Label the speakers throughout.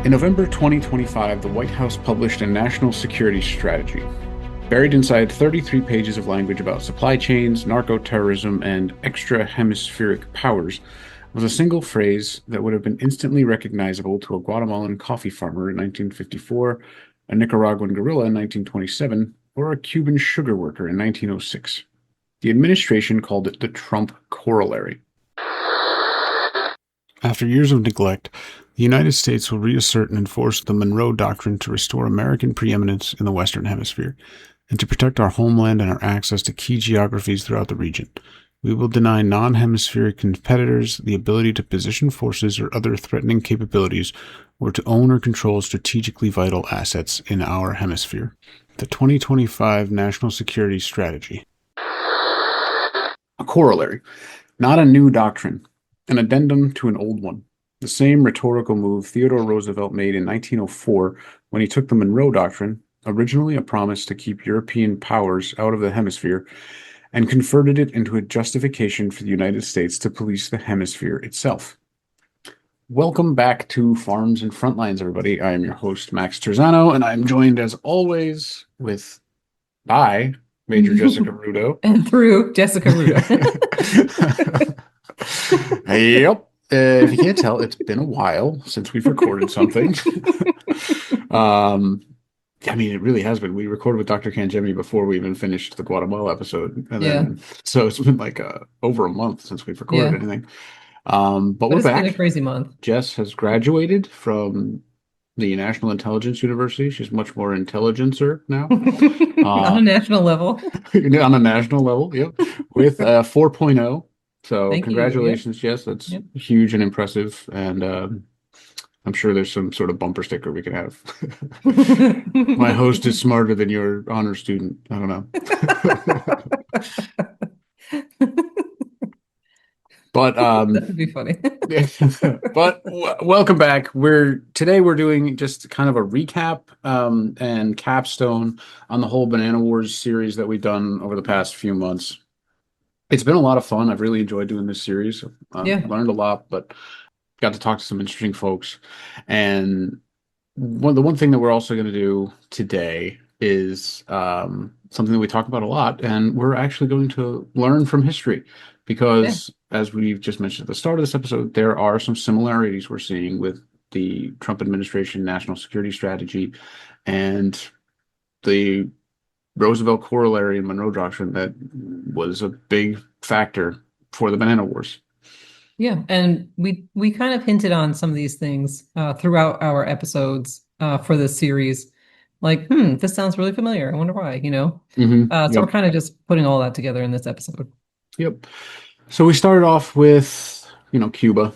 Speaker 1: In November 2025, the White House published a national security strategy. Buried inside 33 pages of language about supply chains, narco-terrorism, and extra-hemispheric powers was a single phrase that would have been instantly recognizable to a Guatemalan coffee farmer in 1954, a Nicaraguan guerrilla in 1927, or a Cuban sugar worker in 1906. The administration called it the Trump Corollary. After years of neglect, the United States will reassert and enforce the Monroe Doctrine to restore American preeminence in the Western Hemisphere, and to protect our homeland and our access to key geographies throughout the region. We will deny non-hemispheric competitors the ability to position forces or other threatening capabilities, or to own or control strategically vital assets in our hemisphere. The 2025 National Security Strategy. A corollary, not a new doctrine. An addendum to an old one. The same rhetorical move Theodore Roosevelt made in 1904 when he took the Monroe Doctrine, originally a promise to keep European powers out of the hemisphere, and converted it into a justification for the United States to police the hemisphere itself. Welcome back to Farms and Frontlines, everybody. I am your host, Max Terzano, and I'm joined as always by Major Jessica Rudo.
Speaker 2: And through Jessica Rudo.
Speaker 1: Yep. If you can't tell, it's been a while since we've recorded something. I mean, it really has been. We recorded with Dr. Kangemi before we even finished the Guatemala episode. And then, so it's been like over a month since we've recorded anything. But we're
Speaker 2: it's
Speaker 1: back.
Speaker 2: Been a crazy month.
Speaker 1: Jess has graduated from the National Intelligence University. She's much more intelligencer now.
Speaker 2: On a national level.
Speaker 1: On a national level, yep. With 4.0. So
Speaker 2: Thank
Speaker 1: congratulations,
Speaker 2: you.
Speaker 1: Jess. That's huge and impressive. And I'm sure there's some sort of bumper sticker we can have. My host is smarter than your honor student. I don't know. But
Speaker 2: that would be funny.
Speaker 1: But welcome back. Today we're doing just kind of a recap and capstone on the whole Banana Wars series that we've done over the past few months. It's been a lot of fun. I've really enjoyed doing this series. Learned a lot, but got to talk to some interesting folks. And the one thing that we're also going to do today is something that we talk about a lot, and we're actually going to learn from history because, as we've just mentioned at the start of this episode, there are some similarities we're seeing with the Trump administration national security strategy and the Roosevelt Corollary and Monroe Doctrine that was a big factor for the Banana Wars.
Speaker 2: Yeah, and we kind of hinted on some of these things throughout our episodes for this series. Like, this sounds really familiar. I wonder why, So we're kind of just putting all that together in this episode.
Speaker 1: Yep. So we started off with, Cuba,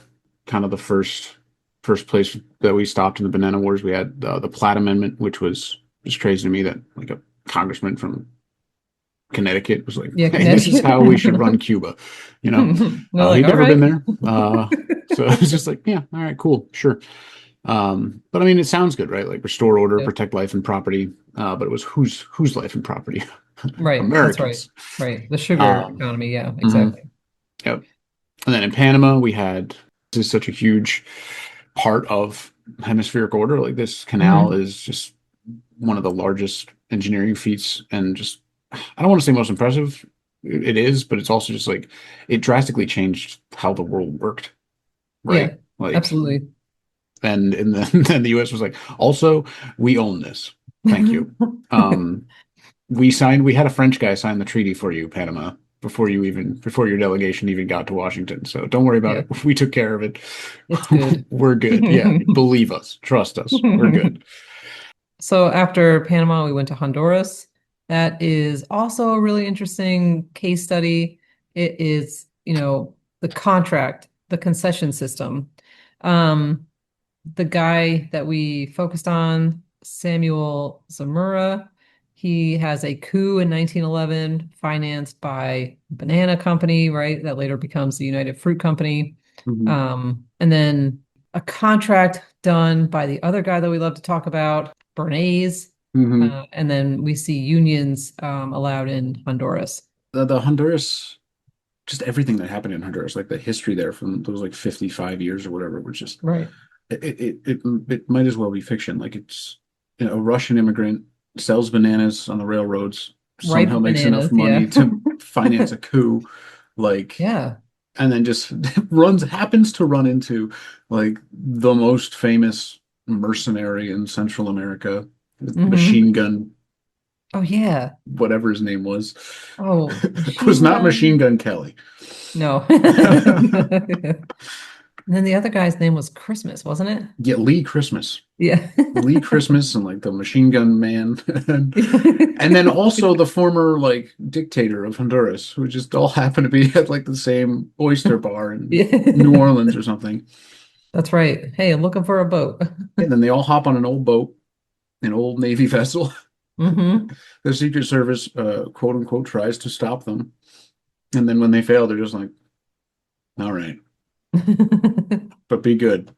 Speaker 1: kind of the first place that we stopped in the Banana Wars. We had the Platt Amendment, which was just crazy to me that like a congressman from Connecticut was like, hey, this is how we should run Cuba. He'd never been there. So it was just like, yeah, all right, cool, sure. But I mean, it sounds good, right? Like restore order, protect life and property. But it was whose life and property?
Speaker 2: Right.
Speaker 1: Americans.
Speaker 2: That's right. The sugar economy. Yeah, exactly.
Speaker 1: Yep. And then in Panama, this is such a huge part of hemispheric order. Like this canal is just one of the largest engineering feats, and just, I don't want to say most impressive. It is, but it's also just like it drastically changed how the world worked. Right?
Speaker 2: Yeah, absolutely.
Speaker 1: And then the US was like, also, we own this. Thank you. We had a French guy sign the treaty for you, Panama, before your delegation even got to Washington. So don't worry about it. We took care of it.
Speaker 2: It's good.
Speaker 1: We're good. Yeah. Believe us. Trust us. We're good.
Speaker 2: So after Panama, we went to Honduras. That is also a really interesting case study. It is, the contract, the concession system. The guy that we focused on, Samuel Zamora, he has a coup in 1911 financed by Banana Company, right? That later becomes the United Fruit Company. And then a contract done by the other guy that we love to talk about, Bernays. And then we see unions allowed in Honduras.
Speaker 1: The Honduras, just everything that happened in Honduras, like the history there from those like 55 years or whatever, was just it might as well be fiction. Like it's a Russian immigrant sells bananas on the railroads, somehow
Speaker 2: Ripe
Speaker 1: makes enough
Speaker 2: bananas,
Speaker 1: money
Speaker 2: yeah.
Speaker 1: to finance a coup, like,
Speaker 2: Yeah.
Speaker 1: and then just happens to run into like the most famous mercenary in Central America,
Speaker 2: Hmm.
Speaker 1: machine gun,
Speaker 2: Oh yeah.
Speaker 1: whatever his name was.
Speaker 2: Oh,
Speaker 1: It was
Speaker 2: machine
Speaker 1: not Machine
Speaker 2: gun.
Speaker 1: Gun Kelly.
Speaker 2: No. And then the other guy's name was Christmas, wasn't it?
Speaker 1: Yeah, Lee Christmas.
Speaker 2: Yeah.
Speaker 1: Lee Christmas and like the Machine Gun Man. And then also the former like dictator of Honduras, who just all happened to be at like the same oyster bar in New
Speaker 2: Yeah.
Speaker 1: Orleans or something.
Speaker 2: That's right. Hey, I'm looking for a boat.
Speaker 1: And then they all hop on an old boat, an old Navy vessel.
Speaker 2: Hmm.
Speaker 1: The Secret Service, quote unquote, tries to stop them. And then when they fail, they're just like, all right, but be good.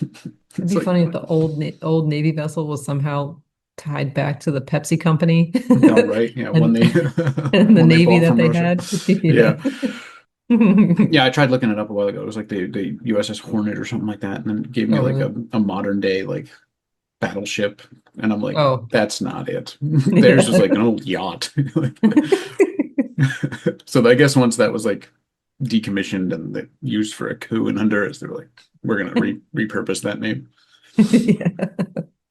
Speaker 2: It'd
Speaker 1: It's
Speaker 2: be
Speaker 1: like,
Speaker 2: funny if the old Navy vessel was somehow tied back to the Pepsi company
Speaker 1: all right. Yeah, when
Speaker 2: and
Speaker 1: they
Speaker 2: and the
Speaker 1: when they
Speaker 2: Navy
Speaker 1: bought
Speaker 2: that
Speaker 1: from
Speaker 2: they
Speaker 1: Russia.
Speaker 2: had.
Speaker 1: Yeah.
Speaker 2: Yeah.
Speaker 1: Yeah, I tried looking it up a while ago. It was like the USS Hornet or something like that, and then it gave me
Speaker 2: Oh,
Speaker 1: like
Speaker 2: really?
Speaker 1: a modern day like battleship, and I'm like,
Speaker 2: Oh,
Speaker 1: that's not it. Theirs was
Speaker 2: yeah.
Speaker 1: like an old yacht. So I guess once that was like decommissioned and they used for a coup in Honduras, they were like, we're gonna repurpose that name.
Speaker 2: Yeah.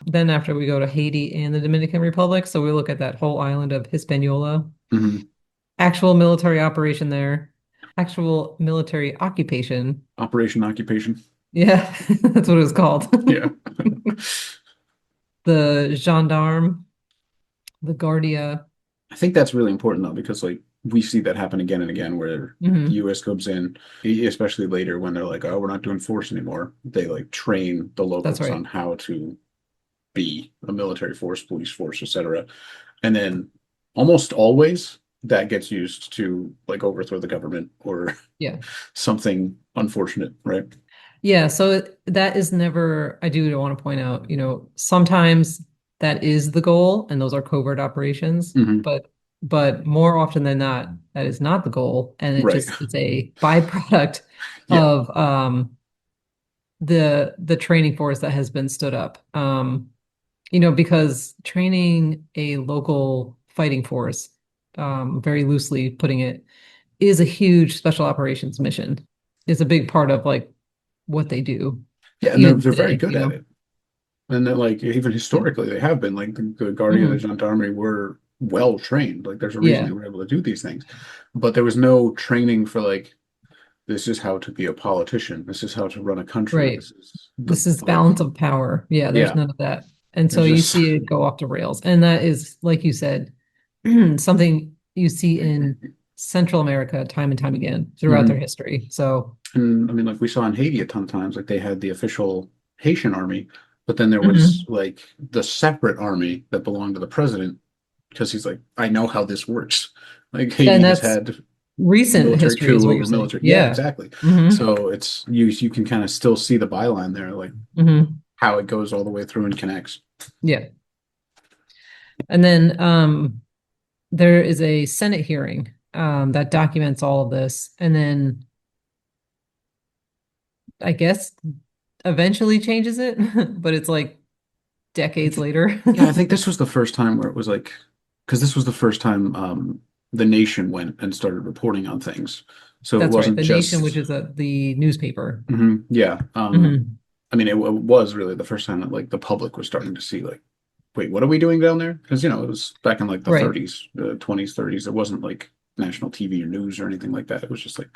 Speaker 2: Then after we go to Haiti and the Dominican Republic, so we look at that whole island of Hispaniola,
Speaker 1: Hmm.
Speaker 2: actual military operation there, actual military occupation.
Speaker 1: Operation Occupation.
Speaker 2: Yeah, that's what it was called.
Speaker 1: Yeah.
Speaker 2: The gendarme, the Guardia.
Speaker 1: I think that's really important though, because like we see that happen again and again where the
Speaker 2: Hmm.
Speaker 1: US comes in, especially later when they're like, oh, we're not doing force anymore. They like train the
Speaker 2: That's
Speaker 1: locals on
Speaker 2: right.
Speaker 1: how to be a military force, police force, etc. And then almost always that gets used to like overthrow the government or
Speaker 2: Yeah.
Speaker 1: something unfortunate, right?
Speaker 2: Yeah, so that is never, I do want to point out, sometimes that is the goal and those are covert operations,
Speaker 1: Hmm.
Speaker 2: but more often than not, that is not the goal. And
Speaker 1: Right.
Speaker 2: it's a byproduct
Speaker 1: Yeah.
Speaker 2: of the training force that has been stood up. Because training a local fighting force, very loosely putting it, is a huge special operations mission. It's a big part of like what they do,
Speaker 1: Yeah, and
Speaker 2: even
Speaker 1: they're very
Speaker 2: today,
Speaker 1: good at it. And then like even
Speaker 2: Yeah.
Speaker 1: historically they have been like the Guardia and
Speaker 2: Hmm.
Speaker 1: the Gendarmerie were well trained. Like there's a reason
Speaker 2: Yeah,
Speaker 1: they were able to do these things. But there was no training for like this is how to be a politician. This is how to run a country.
Speaker 2: right.
Speaker 1: This is the
Speaker 2: This is
Speaker 1: like
Speaker 2: balance of power. Yeah, there's
Speaker 1: yeah.
Speaker 2: none of that. And so
Speaker 1: There's
Speaker 2: you
Speaker 1: just
Speaker 2: see it go off the rails. And that is, like you said, something you see in Central America time and time again throughout their
Speaker 1: Mhm.
Speaker 2: history. So,
Speaker 1: And I mean like we saw in Haiti a ton of times, like they had the official Haitian army, but then there was
Speaker 2: mhm.
Speaker 1: like the separate army that belonged to the president because he's like, I know how this works. Like
Speaker 2: And
Speaker 1: Haiti has
Speaker 2: that's
Speaker 1: had
Speaker 2: recent
Speaker 1: military
Speaker 2: history, is
Speaker 1: coup
Speaker 2: what you're
Speaker 1: over
Speaker 2: saying.
Speaker 1: military. Yeah,
Speaker 2: Yeah.
Speaker 1: exactly.
Speaker 2: Hmm.
Speaker 1: So it's you can kind of still see the byline there, like
Speaker 2: Hmm.
Speaker 1: how it goes all the way through and connects.
Speaker 2: Yeah. And then there is a Senate hearing that documents all of this. And then I guess eventually changes it, but it's like decades later.
Speaker 1: Yeah, I think this was the first time where it was like, because this was the first time the nation went and started reporting on things. So it
Speaker 2: That's right.
Speaker 1: wasn't
Speaker 2: The Nation, which
Speaker 1: just,
Speaker 2: is the newspaper.
Speaker 1: mhm, yeah.
Speaker 2: Hmm.
Speaker 1: I mean, it was really the first time that like the public was starting to see like, wait, what are we doing down there? Because it was back in like the
Speaker 2: Right.
Speaker 1: 30s, 20s, 30s. It wasn't like national TV or news or anything like that. It was just like,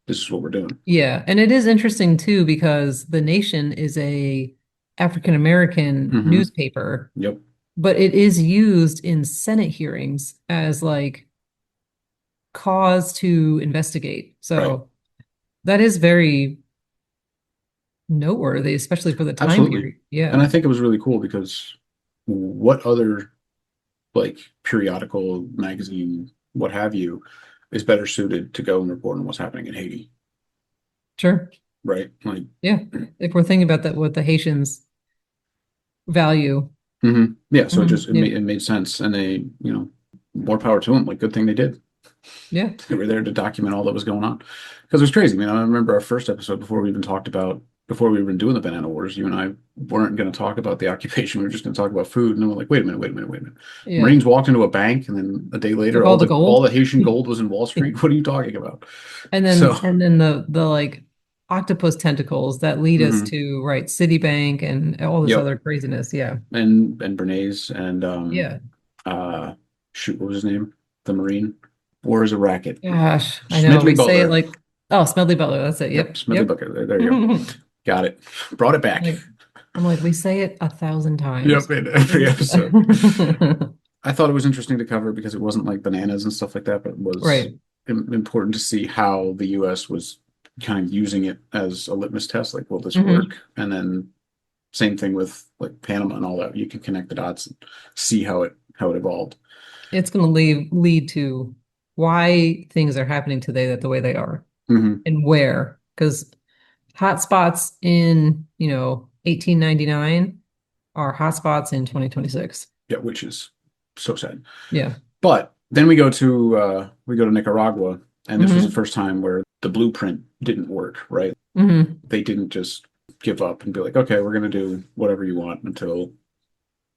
Speaker 1: this is what we're doing.
Speaker 2: Yeah. And it is interesting too, because the Nation is a African American
Speaker 1: Hmm.
Speaker 2: newspaper,
Speaker 1: Yep.
Speaker 2: but it is used in Senate hearings as like cause to investigate.
Speaker 1: Right.
Speaker 2: So that is very noteworthy, especially for the time
Speaker 1: Absolutely.
Speaker 2: period.
Speaker 1: And
Speaker 2: Yeah.
Speaker 1: I think it was really cool because what other like periodical, magazine, what have you, is better suited to go and report on what's happening in Haiti,
Speaker 2: Sure.
Speaker 1: right? Like,
Speaker 2: Yeah. If we're thinking about that, what the Haitians value.
Speaker 1: yeah, so
Speaker 2: Mhm. Yeah.
Speaker 1: it made sense. And they, more power to them. Like, good thing they did.
Speaker 2: Yeah.
Speaker 1: They were there to document all that was going on. Because it was crazy. I mean, I remember our first episode before we even talked about before we were doing the banana wars, you and I weren't going to talk about the occupation. We were just going to talk about food. And then we're like, wait a minute, wait a minute, wait a minute.
Speaker 2: Yeah.
Speaker 1: Marines walked into a bank, and then a day later,
Speaker 2: Took all the
Speaker 1: all
Speaker 2: gold.
Speaker 1: the Haitian gold was in Wall Street. What are you talking about? So,
Speaker 2: And then the like octopus tentacles that lead us
Speaker 1: mhm.
Speaker 2: to right Citibank and all this
Speaker 1: Yep.
Speaker 2: other craziness. Yeah.
Speaker 1: And Bernays and
Speaker 2: Yeah.
Speaker 1: uh shoot, what was his name? The Marine. War is a racket.
Speaker 2: Gosh, I know.
Speaker 1: Smedley
Speaker 2: We say it
Speaker 1: Butler.
Speaker 2: like, oh, Smedley Butler. That's it.
Speaker 1: Yep,
Speaker 2: Yep.
Speaker 1: Smedley
Speaker 2: Yep.
Speaker 1: Butler. There you go. Got it. Brought it back.
Speaker 2: Like, I'm like, we say it 1,000
Speaker 1: Yep,
Speaker 2: times.
Speaker 1: in every episode. I thought it was interesting to cover because it wasn't like bananas and stuff like that, but it was
Speaker 2: Right.
Speaker 1: important to see how the US was kind of using it as a litmus test, like, will this
Speaker 2: Hmm.
Speaker 1: work? And then same thing with like Panama and all that. You can connect the dots and see how it evolved.
Speaker 2: It's going to lead to why things are happening today that the way they are
Speaker 1: Hmm.
Speaker 2: and where. Because hotspots in, 1899 are hotspots in 2026.
Speaker 1: Yeah, which is so sad.
Speaker 2: Yeah.
Speaker 1: But then we go to Nicaragua, and this was the
Speaker 2: Hmm.
Speaker 1: first time where the blueprint didn't work, right?
Speaker 2: Hmm.
Speaker 1: They didn't just give up and be like, okay, we're gonna do whatever you want until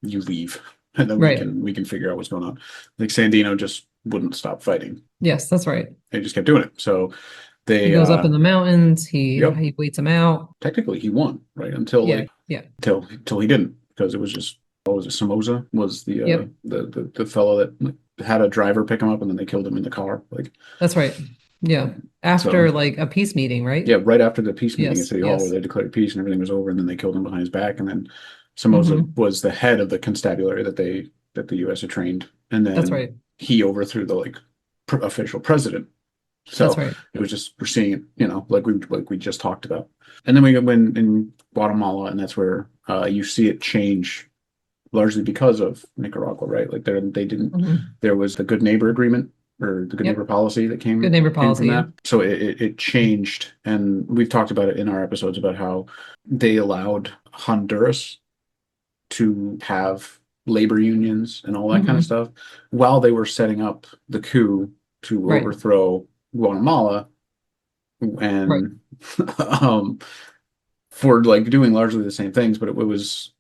Speaker 1: you leave, and then we
Speaker 2: Right.
Speaker 1: can we can figure out what's going on. Like Sandino just wouldn't stop fighting.
Speaker 2: Yes, that's right.
Speaker 1: They just kept doing it. So
Speaker 2: He
Speaker 1: they
Speaker 2: goes up in the mountains. He
Speaker 1: yep,
Speaker 2: he waits him out.
Speaker 1: technically he won, right? Until
Speaker 2: Yeah.
Speaker 1: like
Speaker 2: Yeah.
Speaker 1: till he didn't, because it was just, what was it, Somoza was
Speaker 2: Yep.
Speaker 1: the fellow that like, had a driver pick him up, and then they killed him in the car. Like,
Speaker 2: That's right. Yeah.
Speaker 1: so
Speaker 2: After like a peace meeting, right?
Speaker 1: yeah, right after the peace meeting at
Speaker 2: Yes.
Speaker 1: City Hall where
Speaker 2: Yes.
Speaker 1: they declared peace and everything was over, and then they killed him behind his back, and then Somoza
Speaker 2: Hmm.
Speaker 1: was the head of the constabulary that the US had trained, and
Speaker 2: That's
Speaker 1: then
Speaker 2: right.
Speaker 1: he overthrew the like official president.
Speaker 2: That's
Speaker 1: So
Speaker 2: right.
Speaker 1: it was just, we're seeing it, like we just talked about. And then we went in Guatemala, and that's where you see it change largely because of Nicaragua, right? Like they didn't,
Speaker 2: Hmm.
Speaker 1: there was the good neighbor agreement, or the good neighbor
Speaker 2: Yep.
Speaker 1: policy that
Speaker 2: Good
Speaker 1: came
Speaker 2: neighbor
Speaker 1: came from
Speaker 2: policy. Yeah.
Speaker 1: that. So it changed, and we've talked about it in our episodes about how they allowed Honduras to have labor unions and all that kind of
Speaker 2: Hmm.
Speaker 1: stuff while they were setting up the coup to
Speaker 2: Right.
Speaker 1: overthrow Guatemala,
Speaker 2: Right.
Speaker 1: and um for like doing largely the same things, but it was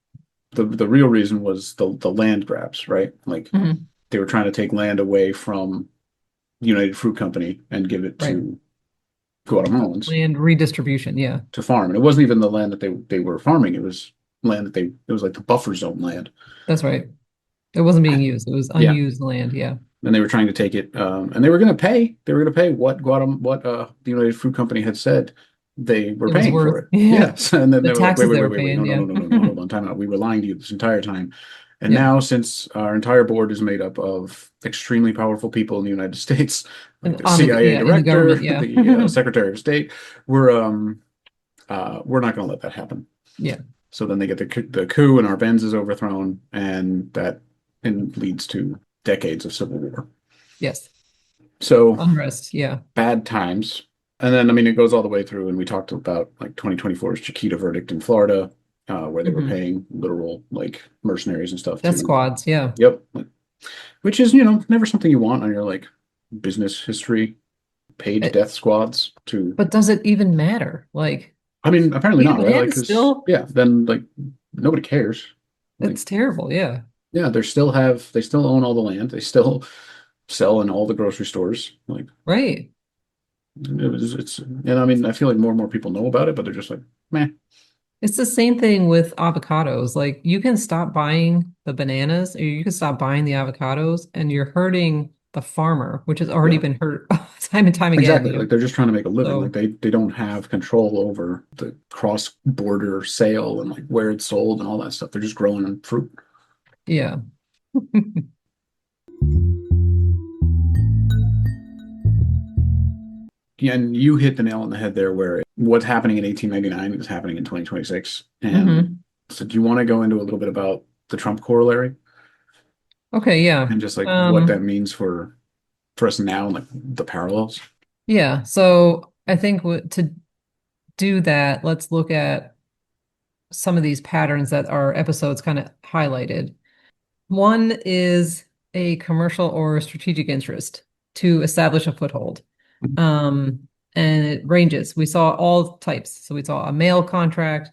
Speaker 1: the real reason was the land grabs, right? Like,
Speaker 2: Hmm.
Speaker 1: they were trying to take land away from United Fruit Company and give it
Speaker 2: Right.
Speaker 1: to Guatemalans
Speaker 2: Land redistribution. Yeah.
Speaker 1: to farm. And it wasn't even the land that they were farming. It was land that it was like the buffer zone land.
Speaker 2: That's right. It wasn't being used. It was
Speaker 1: Yeah.
Speaker 2: unused land. Yeah.
Speaker 1: And they were trying to take it, and they were going to pay what the United Fruit Company had said they were
Speaker 2: It was
Speaker 1: paying for
Speaker 2: worth,
Speaker 1: it.
Speaker 2: yeah,
Speaker 1: Yes. And then
Speaker 2: the
Speaker 1: they were like, wait,
Speaker 2: taxes
Speaker 1: wait,
Speaker 2: they
Speaker 1: wait,
Speaker 2: were
Speaker 1: wait, wait, no,
Speaker 2: paying.
Speaker 1: no,
Speaker 2: Yeah.
Speaker 1: no, no, no, no, hold on, time out. We were lying to you this entire time. And
Speaker 2: Yeah.
Speaker 1: now, since our entire board is made up of extremely powerful people in the United States, like
Speaker 2: And
Speaker 1: the
Speaker 2: on the,
Speaker 1: CIA
Speaker 2: yeah, in the
Speaker 1: director,
Speaker 2: government. Yeah.
Speaker 1: the Secretary of State, we're not going to let that happen.
Speaker 2: Yeah.
Speaker 1: So then they get the coup, and Arbenz is overthrown, and that leads to decades of civil war.
Speaker 2: Yes.
Speaker 1: So
Speaker 2: Unrest. Yeah.
Speaker 1: bad times. And then, I mean, it goes all the way through, and we talked about like 2024's Chiquita verdict in Florida, where they were
Speaker 2: Hmm.
Speaker 1: paying literal like mercenaries and stuff
Speaker 2: Death
Speaker 1: to,
Speaker 2: squads. Yeah.
Speaker 1: yep, which is, never something you want on your like business history, paid
Speaker 2: It-
Speaker 1: death squads to,
Speaker 2: but does it even matter? Like,
Speaker 1: I mean, apparently
Speaker 2: the
Speaker 1: not, right?
Speaker 2: land
Speaker 1: Like,
Speaker 2: is
Speaker 1: because,
Speaker 2: still,
Speaker 1: yeah, then like nobody cares. Like,
Speaker 2: it's terrible. Yeah.
Speaker 1: yeah, they still own all the land. They still sell in all the grocery stores. Like,
Speaker 2: Right.
Speaker 1: and I mean, I feel like more and more people know about it, but they're just like, meh.
Speaker 2: It's the same thing with avocados. Like you can stop buying the bananas or you can stop buying the avocados and you're hurting the farmer, which has already
Speaker 1: Yeah,
Speaker 2: been hurt time and time again,
Speaker 1: exactly. Like, they're just trying to make a living. Like,
Speaker 2: So
Speaker 1: they don't have control over the cross-border sale and like where it's sold and all that stuff. They're just growing fruit.
Speaker 2: yeah.
Speaker 1: Yeah, and you hit the nail on the head there, where what's happening in 1899 is happening in 2026. And
Speaker 2: Hmm.
Speaker 1: so, do you want to go into a little bit about the Trump corollary
Speaker 2: Okay, yeah.
Speaker 1: and just like what that means for us now, and like the parallels?
Speaker 2: Yeah. So I think to do that, let's look at some of these patterns that our episodes kind of highlighted. One is a commercial or strategic interest to establish a foothold. Um, and it ranges. We saw all types. So we saw a mail contract,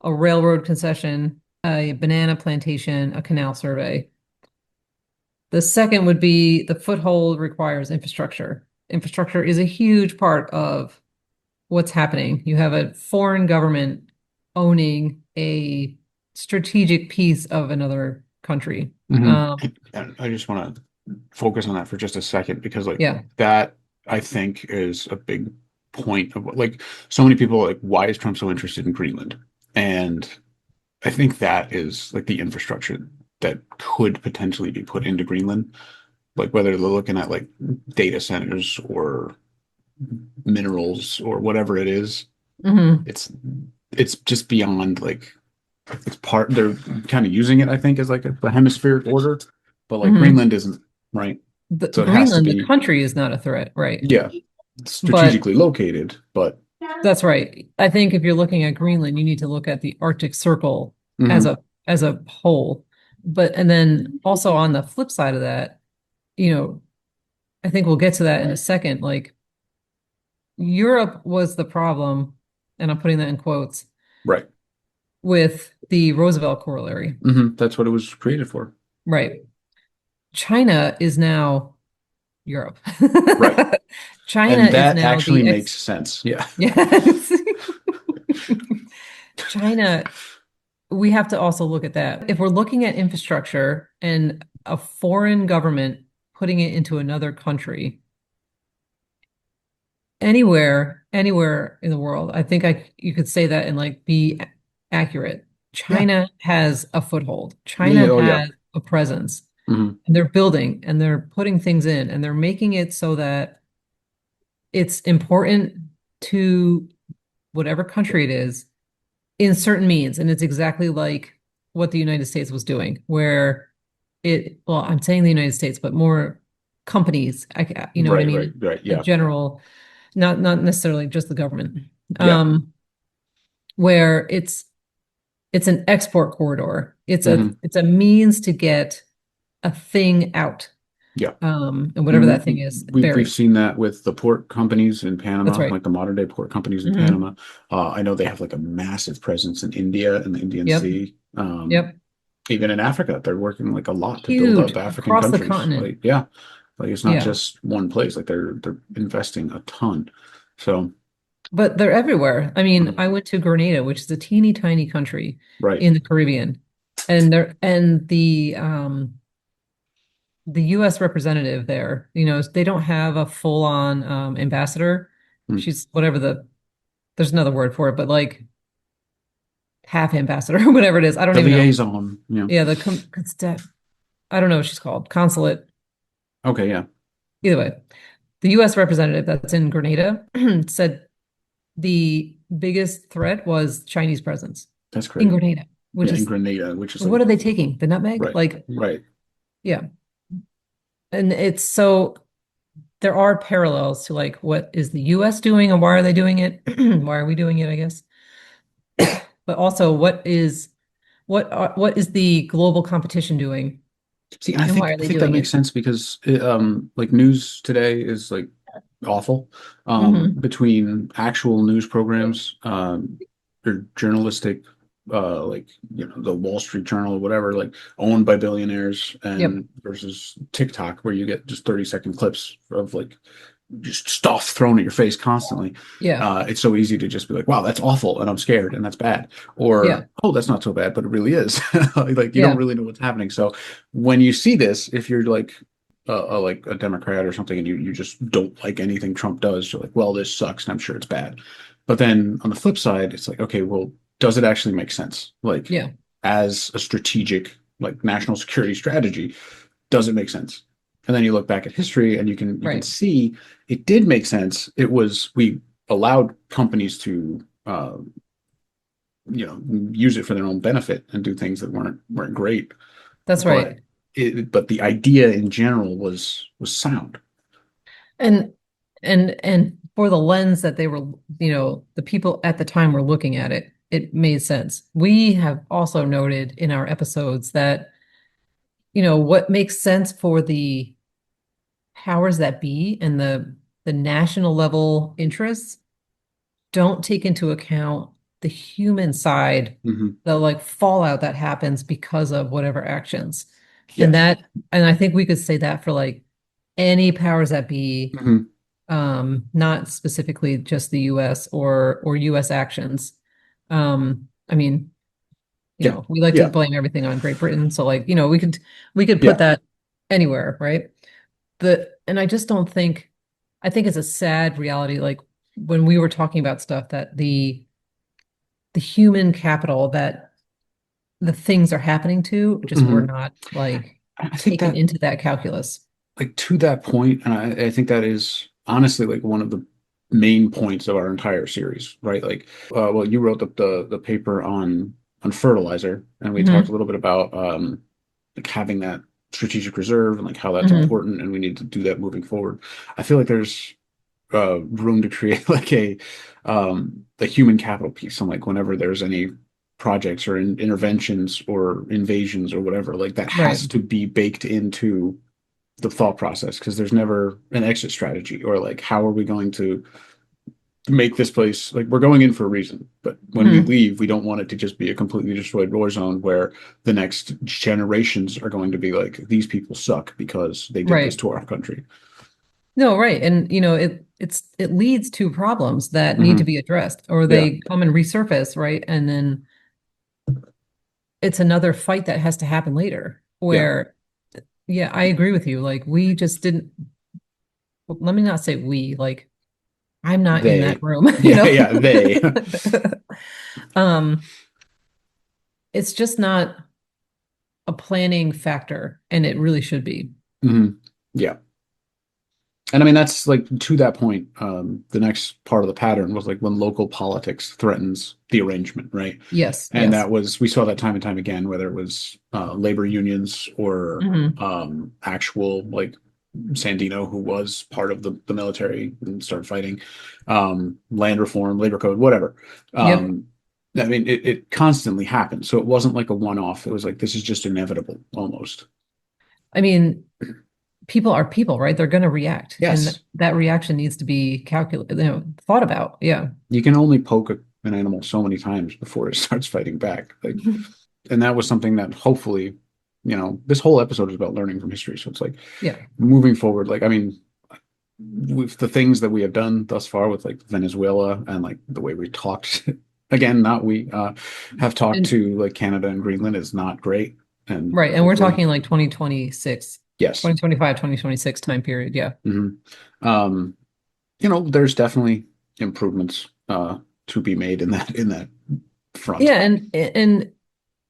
Speaker 2: a railroad concession, a banana plantation, a canal survey. The second would be the foothold requires infrastructure. Infrastructure is a huge part of what's happening. You have a foreign government owning a strategic piece of another country.
Speaker 1: Hmm. And I just want to focus on that for just a second because like
Speaker 2: Yeah.
Speaker 1: that I think is a big point of like so many people are like why is Trump so interested in Greenland? And I think that is like the infrastructure that could potentially be put into Greenland, like whether they're looking at like data centers or minerals or whatever it is.
Speaker 2: Hmm.
Speaker 1: It's just beyond like it's part they're kind of using it, I think, as like a hemispheric order, but like
Speaker 2: Hmm.
Speaker 1: Greenland isn't, right? So it has to
Speaker 2: Greenland, the
Speaker 1: be,
Speaker 2: country, is not a threat, right?
Speaker 1: yeah,
Speaker 2: But
Speaker 1: strategically located, but
Speaker 2: that's right. I think if you're looking at Greenland, you need to look at the Arctic Circle as
Speaker 1: mhm,
Speaker 2: a whole. But and then also on the flip side of that, you know, I think we'll get to that in a second. Like Europe was the problem, and I'm putting that in quotes,
Speaker 1: right.
Speaker 2: with the Roosevelt corollary.
Speaker 1: That's what it was created for.
Speaker 2: Right. China is now Europe.
Speaker 1: Right.
Speaker 2: China
Speaker 1: And
Speaker 2: is
Speaker 1: that
Speaker 2: now
Speaker 1: actually
Speaker 2: the
Speaker 1: makes
Speaker 2: ex.
Speaker 1: sense. Yeah.
Speaker 2: Yes. China, we have to also look at that. If we're looking at infrastructure and a foreign government putting it into another country, anywhere in the world, I think you could say that and like be accurate.
Speaker 1: Yeah.
Speaker 2: China has a foothold.
Speaker 1: Yeah.
Speaker 2: China
Speaker 1: Oh, yeah.
Speaker 2: has a presence.
Speaker 1: Hmm.
Speaker 2: And they're building and they're putting things in and they're making it so that it's important to whatever country it is in certain means. And it's exactly like what the United States was doing, where well, I'm saying the United States, but more companies, you know what I
Speaker 1: Right. Right.
Speaker 2: mean?
Speaker 1: Right.
Speaker 2: A
Speaker 1: Yeah.
Speaker 2: general, not necessarily just the government,
Speaker 1: Yeah.
Speaker 2: um, where it's an export corridor.
Speaker 1: Hmm.
Speaker 2: It's a means to get a thing out.
Speaker 1: Yeah.
Speaker 2: And whatever that thing
Speaker 1: And
Speaker 2: is,
Speaker 1: we've
Speaker 2: buried.
Speaker 1: seen that with the port companies in
Speaker 2: That's
Speaker 1: Panama,
Speaker 2: right.
Speaker 1: like the modern day port companies in
Speaker 2: Hmm.
Speaker 1: Panama. I know they have like a massive presence in India and the Indian
Speaker 2: Yep.
Speaker 1: Sea.
Speaker 2: Yep.
Speaker 1: Even in Africa, they're working like a lot to build up
Speaker 2: Huge
Speaker 1: African
Speaker 2: across the
Speaker 1: countries.
Speaker 2: continent.
Speaker 1: Like, yeah, like it's not
Speaker 2: Yeah.
Speaker 1: just one place. Like they're investing a ton. So,
Speaker 2: But they're everywhere. I mean,
Speaker 1: mhm,
Speaker 2: I went to Grenada, which is a teeny tiny country
Speaker 1: right.
Speaker 2: in the Caribbean. And the US representative there, they don't have a full-on ambassador.
Speaker 1: Mm.
Speaker 2: She's whatever there's another word for it, but like half ambassador, whatever it is. I don't
Speaker 1: The
Speaker 2: even know.
Speaker 1: liaison, yeah.
Speaker 2: Yeah, I don't know what she's called. Consulate.
Speaker 1: Okay, yeah.
Speaker 2: Either way, the US representative that's in Grenada said the biggest threat was Chinese presence
Speaker 1: That's
Speaker 2: in
Speaker 1: crazy.
Speaker 2: Grenada, which
Speaker 1: Yeah, in
Speaker 2: is
Speaker 1: Grenada, which is
Speaker 2: what
Speaker 1: like
Speaker 2: are they taking? The nutmeg?
Speaker 1: right,
Speaker 2: Like,
Speaker 1: right.
Speaker 2: yeah. And it's so there are parallels to like what is the US doing and why are they doing it? Why are we doing it, I guess? But also what is the global competition doing
Speaker 1: See, and I
Speaker 2: and why
Speaker 1: think
Speaker 2: are
Speaker 1: I
Speaker 2: they
Speaker 1: think that
Speaker 2: doing
Speaker 1: makes
Speaker 2: it?
Speaker 1: sense because like news today is like awful.
Speaker 2: Hmm.
Speaker 1: Between actual news programs, or journalistic, like the Wall Street Journal or whatever, like owned by billionaires,
Speaker 2: Yep.
Speaker 1: and versus TikTok where you get just 30-second clips of like just stuff thrown at your face constantly.
Speaker 2: Yeah.
Speaker 1: It's so easy to just be like, wow, that's awful and I'm scared and that's bad.
Speaker 2: Yeah.
Speaker 1: Or, oh, that's not so bad, but it really is. Like you don't
Speaker 2: Yeah.
Speaker 1: really know what's happening. So when you see this, if you're like a Democrat or something and you just don't like anything Trump does, you're like, well, this sucks and I'm sure it's bad. But then on the flip side, it's like, okay, well, does it actually make sense? Like
Speaker 2: Yeah.
Speaker 1: as a strategic, like national security strategy, does it make sense? And then you look back at history and you can
Speaker 2: Right.
Speaker 1: see it did make sense. It was we allowed companies to use it for their own benefit and do things that weren't great,
Speaker 2: That's
Speaker 1: but
Speaker 2: right.
Speaker 1: but the idea in general was sound.
Speaker 2: And and for the lens that they were, the people at the time were looking at it, it made sense. We have also noted in our episodes that, what makes sense for the powers that be and the the national level interests don't take into account the human side,
Speaker 1: Hmm.
Speaker 2: the like fallout that happens because of whatever actions. And
Speaker 1: Yes.
Speaker 2: and I think we could say that for like any powers that be,
Speaker 1: Hmm.
Speaker 2: not specifically just the US or US actions. I mean,
Speaker 1: Yeah.
Speaker 2: we like to
Speaker 1: Yeah.
Speaker 2: blame everything on Great Britain, so like, we could put
Speaker 1: Yeah.
Speaker 2: that anywhere, right? And I just don't think, I think it's a sad reality, like when we were talking about stuff that the human capital that the things are happening to just were
Speaker 1: Hmm.
Speaker 2: not like
Speaker 1: I think
Speaker 2: taken
Speaker 1: that,
Speaker 2: into that calculus.
Speaker 1: like, to that point, and I think that is honestly like one of the main points of our entire series, right? Like, well, you wrote the paper on fertilizer, and we talked a
Speaker 2: Hmm.
Speaker 1: little bit about like having that strategic reserve and like how that's
Speaker 2: Hmm.
Speaker 1: important, and we need to do that moving forward. I feel like there's room to create like a human capital piece, and like whenever there's any projects or interventions or invasions or whatever, like that
Speaker 2: Right.
Speaker 1: has to be baked into the thought process because there's never an exit strategy or like how are we going to make this place like we're going in for a reason, but when we
Speaker 2: Hmm.
Speaker 1: leave we don't want it to just be a completely destroyed war zone where the next generations are going to be like these people suck because they did this
Speaker 2: Right.
Speaker 1: to our country.
Speaker 2: No, right. And it leads to problems that need to
Speaker 1: Hmm.
Speaker 2: be addressed, or
Speaker 1: Yeah.
Speaker 2: they come and resurface, right? And then it's another fight that has to happen later
Speaker 1: Yeah.
Speaker 2: where, yeah, I agree with you. Like we just didn't, well, let me not say we, like I'm not in that
Speaker 1: They.
Speaker 2: room,
Speaker 1: Yeah, yeah, they.
Speaker 2: Um, it's just not a planning factor, and it really should be.
Speaker 1: Hmm. Yeah. And I mean, that's like to that point, the next part of the pattern was like when local politics threatens the arrangement, right?
Speaker 2: Yes,
Speaker 1: And
Speaker 2: yes.
Speaker 1: that was, we saw that time and time again, whether it was labor unions or
Speaker 2: Hmm.
Speaker 1: actual like Sandino, who was part of the military and started fighting, land reform, labor code, whatever.
Speaker 2: Yep.
Speaker 1: Um, I mean, it constantly happened. So it wasn't like a one-off. It was like, this is just inevitable almost.
Speaker 2: I mean, people are people, right? They're going to react, and
Speaker 1: Yes.
Speaker 2: that reaction needs to be calculated, thought about. Yeah.
Speaker 1: You can only poke an animal so many times before it starts fighting back. Like, and that was something that hopefully, this whole episode is about learning from history. So it's like
Speaker 2: Yeah.
Speaker 1: moving forward. Like, I mean, with the things that we have done thus far with like Venezuela and like the way we talked, again, not we have talked
Speaker 2: And
Speaker 1: to like Canada and Greenland is not great. And
Speaker 2: right. And we're
Speaker 1: hopefully,
Speaker 2: talking like 2026,
Speaker 1: yes.
Speaker 2: 2025, 2026 time period. Yeah.
Speaker 1: Hmm. Um, there's definitely improvements to be made in that front.
Speaker 2: Yeah. And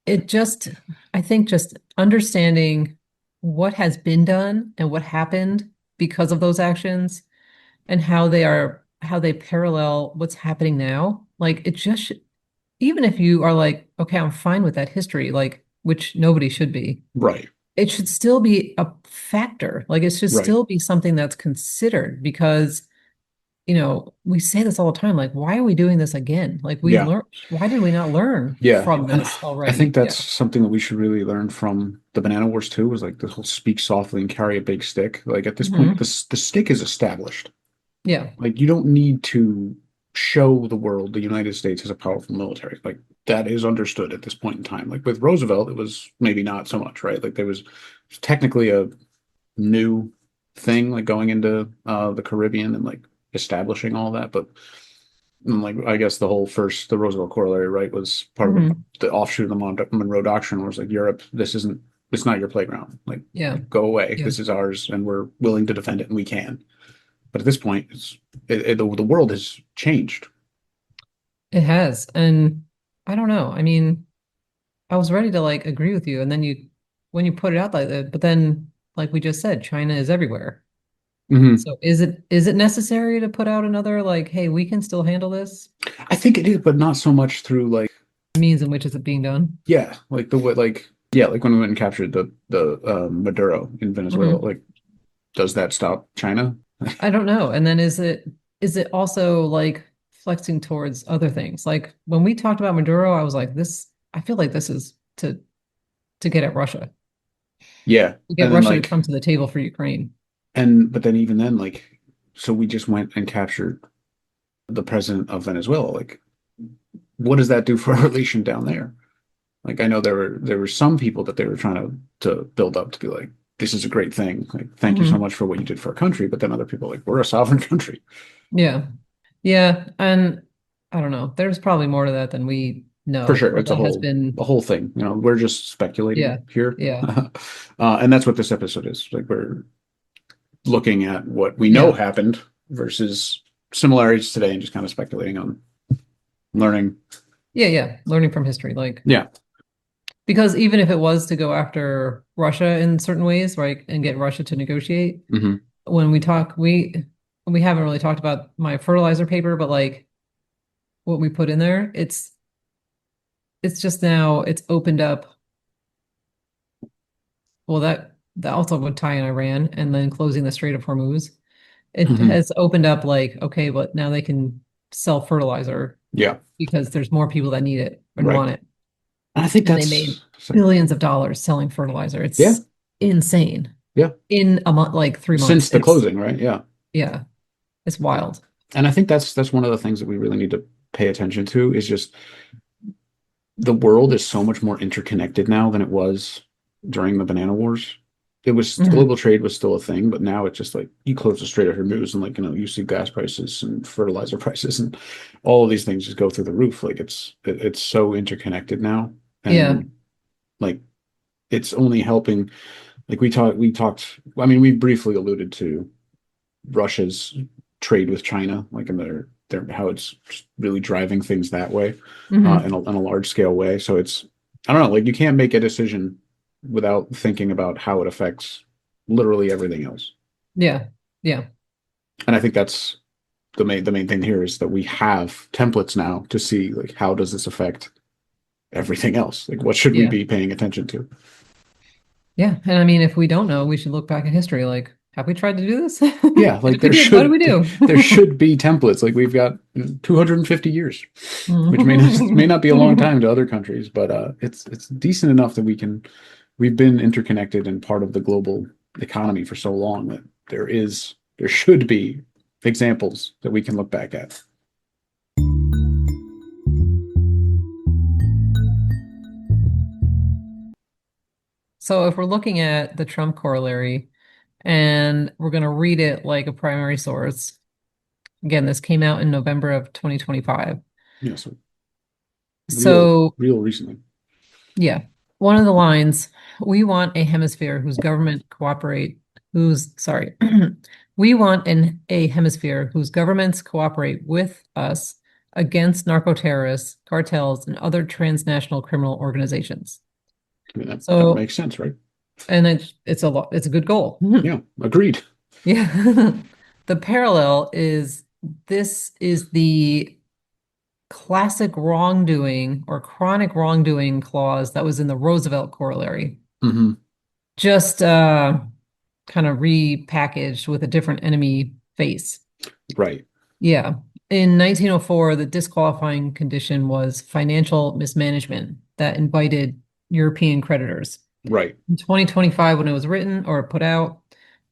Speaker 2: it just, I think just understanding what has been done and what happened because of those actions and how they parallel what's happening now. Like it just, even if you are like, okay, I'm fine with that history, like, which nobody should be,
Speaker 1: Right.
Speaker 2: it should still be a factor. Like it should
Speaker 1: Right.
Speaker 2: still be something that's considered because, we say this all the time, like, why are we doing this again? Like we
Speaker 1: Yeah.
Speaker 2: learn, why did we not learn
Speaker 1: Yeah.
Speaker 2: from
Speaker 1: And
Speaker 2: this
Speaker 1: I think
Speaker 2: already?
Speaker 1: that's
Speaker 2: Yeah.
Speaker 1: something that we should really learn from the Banana Wars too, was like the whole speak softly and carry a big stick. Like at this point,
Speaker 2: Hmm.
Speaker 1: the stick is established.
Speaker 2: Yeah.
Speaker 1: Like you don't need to show the world the United States has a powerful military. Like that is understood at this point in time. Like with Roosevelt, it was maybe not so much, right? Like there was technically a new thing like going into the Caribbean and like establishing all that, but like I guess the Roosevelt Corollary, right, was part of
Speaker 2: Hmm.
Speaker 1: the offshoot of the Monroe Doctrine, where it's like Europe, it's not your playground. Like
Speaker 2: Yeah.
Speaker 1: go away.
Speaker 2: Yeah.
Speaker 1: This is ours, and we're willing to defend it, and we can. But at this point, the world has changed.
Speaker 2: It has. And I don't know. I mean, I was ready to like agree with you. And then when you put it out like that, but then, like we just said, China is everywhere.
Speaker 1: Hmm.
Speaker 2: So is it necessary to put out another like, hey, we can still handle this?
Speaker 1: I think it is, but not so much through like
Speaker 2: Means in which is it being done?
Speaker 1: yeah, like the way like yeah, like when we went and captured the Maduro in Venezuela.
Speaker 2: Hmm.
Speaker 1: Like, does that stop China?
Speaker 2: I don't know. And then is it also like flexing towards other things? Like when we talked about Maduro, I was like, I feel like this is to get at Russia,
Speaker 1: Yeah,
Speaker 2: to
Speaker 1: and
Speaker 2: get
Speaker 1: then
Speaker 2: Russia to
Speaker 1: like
Speaker 2: come to the table for Ukraine.
Speaker 1: but then even then like so we just went and captured the president of Venezuela. Like, what does that do for our relation down there? Like, I know there were some people that they were trying to build up to be like, this is a great thing. Like, thank you so
Speaker 2: Hmm.
Speaker 1: much for what you did for our country. But then other people are like, we're a sovereign country.
Speaker 2: Yeah. Yeah. And I don't know. There's probably more to that than we
Speaker 1: For
Speaker 2: know,
Speaker 1: sure.
Speaker 2: or
Speaker 1: It's a
Speaker 2: that has
Speaker 1: whole
Speaker 2: been,
Speaker 1: a whole thing. We're just
Speaker 2: yeah.
Speaker 1: speculating here.
Speaker 2: Yeah.
Speaker 1: And that's what this episode is. Like, we're looking at what we know
Speaker 2: Yeah.
Speaker 1: happened versus similarities today and just kind of speculating on learning.
Speaker 2: Yeah. Yeah. Learning from history. Like,
Speaker 1: Yeah.
Speaker 2: because even if it was to go after Russia in certain ways, right, and get Russia to negotiate,
Speaker 1: Hmm.
Speaker 2: when we talk, we haven't really talked about my fertilizer paper, but like what we put in there, it's just now it's opened up. Well, that also would tie in Iran and then closing the Strait of Hormuz. It
Speaker 1: Hmm.
Speaker 2: has opened up like, okay, but now they can sell fertilizer
Speaker 1: Yeah.
Speaker 2: because there's more people that need it and
Speaker 1: Right.
Speaker 2: want it.
Speaker 1: And I think
Speaker 2: And they made
Speaker 1: that's sorry.
Speaker 2: billions of dollars selling fertilizer.
Speaker 1: Yeah.
Speaker 2: It's insane.
Speaker 1: Yeah.
Speaker 2: In a month, like 3 months.
Speaker 1: Since the
Speaker 2: It's
Speaker 1: closing, right? Yeah.
Speaker 2: yeah, it's wild.
Speaker 1: And I think that's one of the things that we really need to pay attention to is just the world is so much more interconnected now than it was during the banana wars. It was
Speaker 2: Mhm.
Speaker 1: global trade was still a thing, but now it's just like you close the Strait of Hormuz and like you see gas prices and fertilizer prices and all of these things just go through the roof. Like it's so interconnected now,
Speaker 2: Yeah.
Speaker 1: and like it's only helping. Like we talked. I mean, we briefly alluded to Russia's trade with China, like in their how it's just really driving things that way,
Speaker 2: Hmm.
Speaker 1: in a large scale way. So it's I don't know, like you can't make a decision without thinking about how it affects literally everything else.
Speaker 2: Yeah. Yeah.
Speaker 1: And I think that's the main thing here is that we have templates now to see like how does this affect everything else? Like what should we
Speaker 2: Yeah.
Speaker 1: be paying attention to?
Speaker 2: Yeah. And I mean, if we don't know, we should look back at history. Like, have we tried to do this?
Speaker 1: Yeah,
Speaker 2: And
Speaker 1: like
Speaker 2: if we did, what did we do?
Speaker 1: there should be templates. Like we've got 250 years, which may not be a long time to other countries, but it's decent enough that we've been interconnected and part of the global economy for so long that there should be examples that we can look back at.
Speaker 2: So if we're looking at the Trump corollary and we're going to read it like a primary source, again, this came out in November of 2025.
Speaker 1: Yeah, so
Speaker 2: So
Speaker 1: real recently.
Speaker 2: yeah, one of the lines, we want a hemisphere sorry, we want a hemisphere whose governments cooperate with us against narco-terrorists, cartels, and other transnational criminal organizations.
Speaker 1: I mean that
Speaker 2: So,
Speaker 1: makes sense, right?
Speaker 2: and it's a lot, it's a good goal.
Speaker 1: Yeah, agreed.
Speaker 2: Yeah. The parallel is this is the classic wrongdoing or chronic wrongdoing clause that was in the Roosevelt corollary,
Speaker 1: Hmm.
Speaker 2: just kind of repackaged with a different enemy face.
Speaker 1: Right,
Speaker 2: Yeah. In 1904, the disqualifying condition was financial mismanagement that invited European creditors.
Speaker 1: right.
Speaker 2: In 2025, when it was written or put out,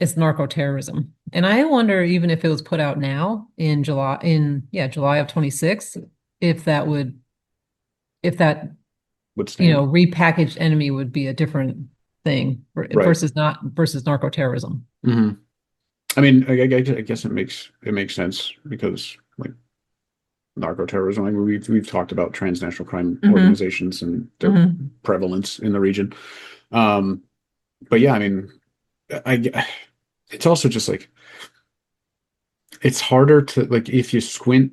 Speaker 2: it's narco-terrorism. And I wonder even if it was put out now in July of 26, if that would if that,
Speaker 1: Would stand.
Speaker 2: repackaged enemy would be a different thing
Speaker 1: Right.
Speaker 2: versus narco-terrorism.
Speaker 1: Hmm. I mean, I guess it makes sense because like narco terrorism. I mean, we've talked about transnational crime
Speaker 2: Hmm.
Speaker 1: organizations and their
Speaker 2: Hmm.
Speaker 1: prevalence in the region. Um, but yeah, I mean, it's also just like it's harder to like if you squint,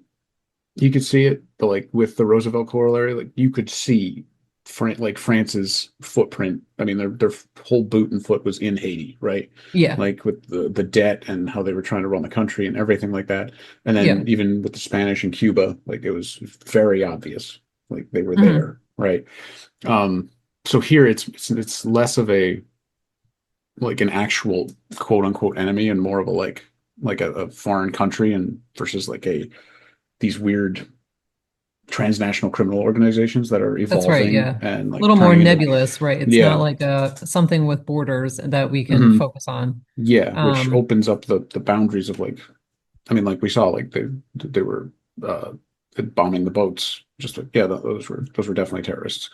Speaker 1: you could see it, but like with the Roosevelt corollary, like you could see France's footprint. I mean, their whole boot and foot was in Haiti, right?
Speaker 2: Yeah.
Speaker 1: Like with the debt and how they were trying to run the country and everything like that. And then
Speaker 2: Yeah.
Speaker 1: even with the Spanish and Cuba, like it was very obvious, like they were
Speaker 2: Hmm.
Speaker 1: there, right? Um, so here it's less of a like an actual quote unquote enemy and more of a like a foreign country and versus like a these weird transnational criminal organizations that are
Speaker 2: That's right.
Speaker 1: evolving
Speaker 2: Yeah. A
Speaker 1: and like
Speaker 2: little more
Speaker 1: turning into
Speaker 2: nebulous, right? It's not
Speaker 1: yeah.
Speaker 2: like something with borders that we can
Speaker 1: Hmm.
Speaker 2: focus on.
Speaker 1: Yeah, which
Speaker 2: Um,
Speaker 1: opens up the boundaries of like I mean, like we saw, like they were uh, bombing the boats. Just like, yeah, those were definitely terrorists.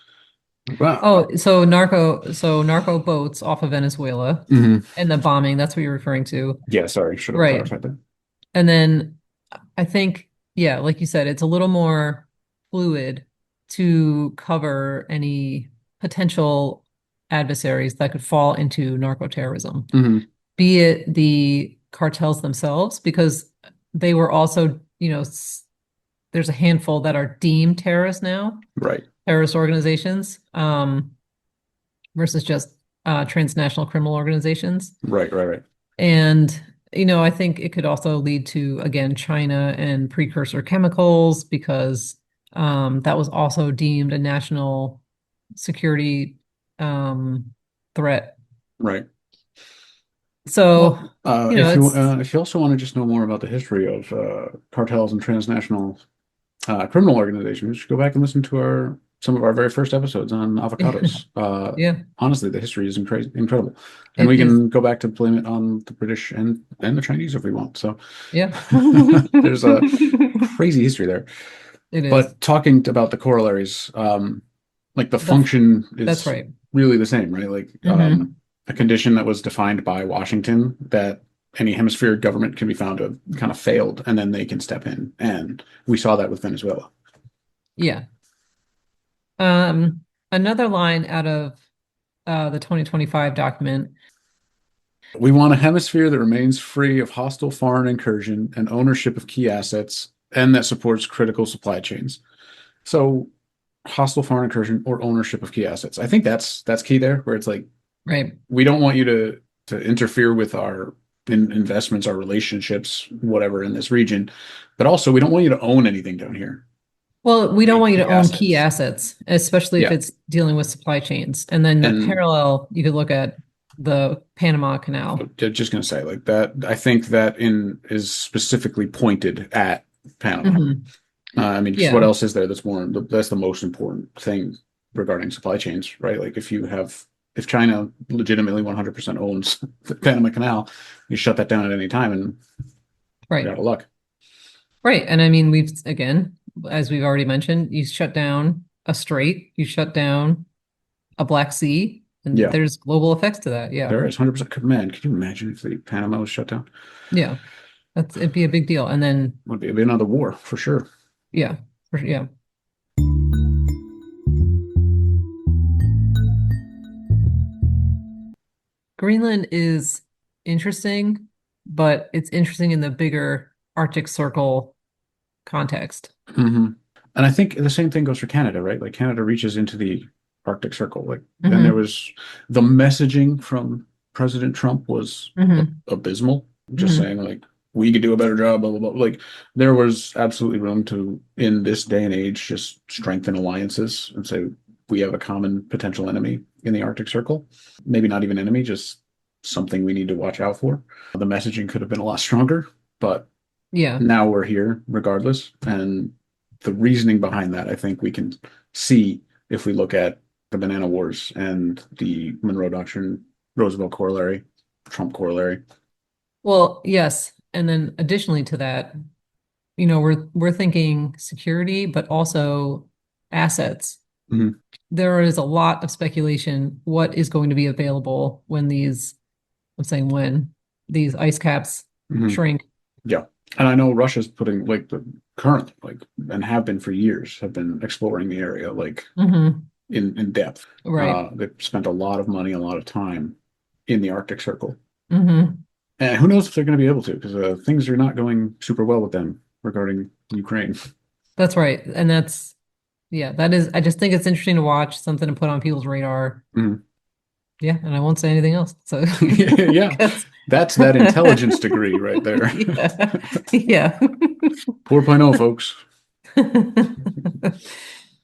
Speaker 1: Wow.
Speaker 2: Oh, so narco boats off of Venezuela
Speaker 1: Mhm.
Speaker 2: and the bombing, that's what you're referring to.
Speaker 1: Yeah, sorry, should have
Speaker 2: Right.
Speaker 1: clarified that.
Speaker 2: And then I think, yeah, like you said, it's a little more fluid to cover any potential adversaries that could fall into narco terrorism,
Speaker 1: Hmm.
Speaker 2: be it the cartels themselves, because they were also, there's a handful that are deemed terrorists now,
Speaker 1: Right,
Speaker 2: terrorist organizations, versus just transnational criminal organizations.
Speaker 1: right.
Speaker 2: And, I think it could also lead to, again, China and precursor chemicals because that was also deemed a national security threat.
Speaker 1: Right.
Speaker 2: So,
Speaker 1: Well,
Speaker 2: it's,
Speaker 1: if you also want to just know more about the history of cartels and transnational criminal organizations, you should go back and listen to our some of our very first episodes on avocados.
Speaker 2: yeah,
Speaker 1: Honestly, the history is incredible, and
Speaker 2: it
Speaker 1: we
Speaker 2: is.
Speaker 1: can go back to blame it on the British and the Chinese if we want. So
Speaker 2: Yeah.
Speaker 1: there's a crazy history there.
Speaker 2: It is.
Speaker 1: But talking about the corollaries, like the
Speaker 2: The,
Speaker 1: function
Speaker 2: that's
Speaker 1: is
Speaker 2: right.
Speaker 1: really the same, right? Like
Speaker 2: Hmm.
Speaker 1: a condition that was defined by Washington that any hemispheric government can be found to have kind of failed, and then they can step in. And we saw that with Venezuela.
Speaker 2: Yeah. Um, Another line out of the 2025 document.
Speaker 1: We want a hemisphere that remains free of hostile foreign incursion and ownership of key assets, and that supports critical supply chains. So, hostile foreign incursion or ownership of key assets. I think that's key there, where it's like
Speaker 2: Right.
Speaker 1: we don't want you to interfere with our investments, our relationships, whatever in this region, but also we don't want you to own anything down here,
Speaker 2: Well, we don't want you to
Speaker 1: key
Speaker 2: own key
Speaker 1: assets.
Speaker 2: assets, especially if
Speaker 1: Yeah,
Speaker 2: it's dealing with supply chains. And then the
Speaker 1: and
Speaker 2: parallel, you could look at the Panama Canal.
Speaker 1: just gonna say like that. I think that in is specifically pointed at Panama.
Speaker 2: Hmm.
Speaker 1: I mean, 'cause what
Speaker 2: Yeah.
Speaker 1: else is there that's more? That's the most important thing regarding supply chains, right? Like if China legitimately 100% owns the Panama Canal, you shut that down at any time and you're
Speaker 2: Right.
Speaker 1: out of luck.
Speaker 2: Right. And I mean, again, as we've already mentioned, you shut down a strait, you shut down a Black Sea, and
Speaker 1: Yeah,
Speaker 2: there's global effects to that. Yeah.
Speaker 1: there is 100%. Man, could you imagine if the Panama was shut down?
Speaker 2: Yeah. It'd be a big deal. And then,
Speaker 1: It'd be another war for sure.
Speaker 2: yeah, yeah. Greenland is interesting, but it's interesting in the bigger Arctic Circle context.
Speaker 1: Hmm. And I think the same thing goes for Canada, right? Like Canada reaches into the Arctic Circle. Like, and there
Speaker 2: Hmm.
Speaker 1: was the messaging from President Trump was
Speaker 2: Hmm.
Speaker 1: abysmal, just
Speaker 2: Hmm.
Speaker 1: saying like we could do a better job, blah blah blah. Like there was absolutely room to, in this day and age, just strengthen alliances and say we have a common potential enemy in the Arctic Circle. Maybe not even enemy, just something we need to watch out for. The messaging could have been a lot stronger, but
Speaker 2: Yeah.
Speaker 1: now we're here regardless. And the reasoning behind that, I think we can see if we look at the Banana Wars and the Monroe Doctrine, Roosevelt Corollary, Trump Corollary.
Speaker 2: Well, yes. And then additionally to that, we're thinking security, but also assets.
Speaker 1: Mhm.
Speaker 2: There is a lot of speculation what is going to be available when I'm saying when these ice caps
Speaker 1: Mhm.
Speaker 2: shrink.
Speaker 1: Yeah. And I know Russia's putting like the current, like, and have been for years, have been exploring the area like
Speaker 2: Hmm.
Speaker 1: in depth.
Speaker 2: Right.
Speaker 1: They've spent a lot of money, a lot of time in the Arctic Circle.
Speaker 2: Hmm.
Speaker 1: And who knows if they're going to be able to, because things are not going super well with them regarding Ukraine.
Speaker 2: That's right. And yeah, I just think it's interesting to watch, something to put on people's radar.
Speaker 1: Mhm.
Speaker 2: Yeah, and I won't say anything else. So,
Speaker 1: Yeah,
Speaker 2: 'cause-
Speaker 1: that's that intelligence degree right there.
Speaker 2: yeah, yeah.
Speaker 1: 4.0, folks.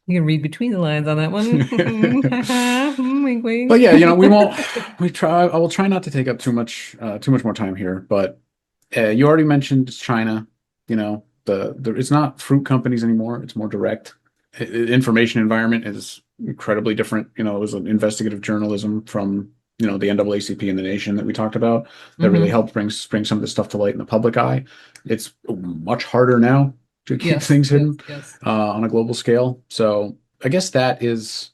Speaker 2: You can read between the lines on that one. Wink,
Speaker 1: But
Speaker 2: wink.
Speaker 1: yeah, we won't. We try. I will try not to take up too much more time here. But you already mentioned China. The it's not fruit companies anymore. It's more direct. Information environment is incredibly different. It was an investigative journalism from the NAACP and the Nation that we talked about, that really
Speaker 2: Hmm.
Speaker 1: helped bring some of this stuff to light in the public eye. It's much harder now to keep
Speaker 2: Yes,
Speaker 1: things
Speaker 2: yes,
Speaker 1: hidden
Speaker 2: yes.
Speaker 1: on a global scale. So I guess that is